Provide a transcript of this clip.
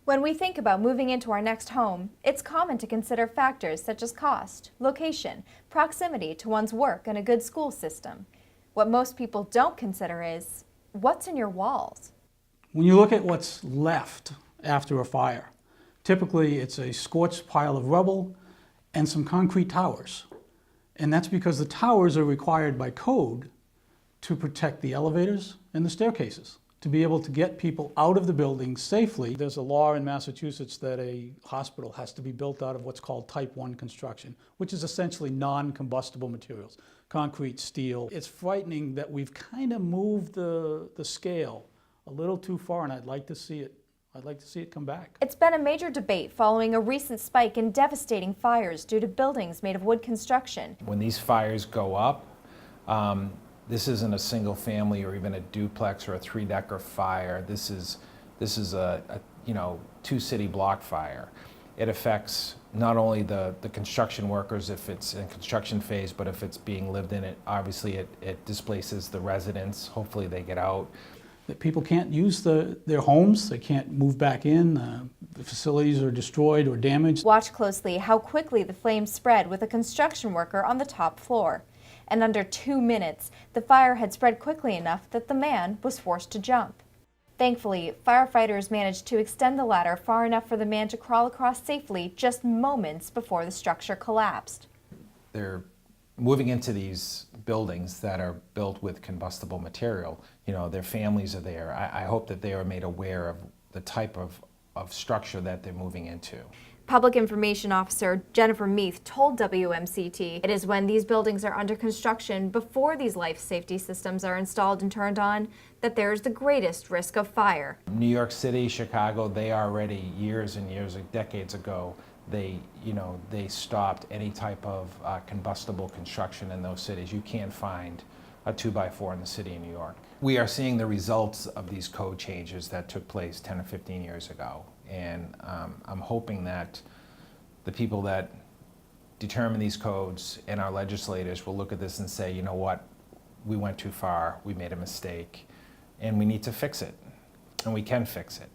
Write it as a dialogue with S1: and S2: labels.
S1: When we think about moving into our next home, it's common to consider factors such as cost, location, proximity to one's work, and a good school system. What most people don't consider is, what's in your walls?
S2: When you look at what's left after a fire, typically it's a scorched pile of rubble and some concrete towers. And that's because the towers are required by code to protect the elevators and the staircases, to be able to get people out of the building safely. There's a law in Massachusetts that a hospital has to be built out of what's called Type 1 construction, which is essentially non-combustible materials, concrete, steel. It's frightening that we've kind of moved the scale a little too far, and I'd like to see it come back.
S1: It's been a major debate following a recent spike in devastating fires due to buildings made of wood construction.
S3: When these fires go up, this isn't a single family or even a duplex or a three-decker fire. This is a two-city block fire. It affects not only the construction workers if it's in construction phase, but if it's being lived in, obviously it displaces the residents. Hopefully they get out.
S2: That people can't use their homes, they can't move back in, the facilities are destroyed or damaged.
S1: Watch closely how quickly the flames spread with a construction worker on the top floor. In under 2 minutes, the fire had spread quickly enough that the man was forced to jump. Thankfully, firefighters managed to extend the ladder far enough for the man to crawl across safely just moments before the structure collapsed.
S3: They're moving into these buildings that are built with combustible material. Their families are there. I hope that they are made aware of the type of structure that they're moving into.
S1: Public Information Officer Jennifer Meath told WMCT it is when these buildings are under construction before these life safety systems are installed and turned on that there is the greatest risk of fire.
S3: New York City, Chicago, they already years and years, decades ago, they stopped any type of combustible construction in those cities. You can't find a 2x4 in the city of New York. We are seeing the results of these code changes that took place 10 or 15 years ago. And I'm hoping that the people that determine these codes and our legislators will look at this and say, you know what, we went too far, we made a mistake, and we need to fix it, and we can fix it.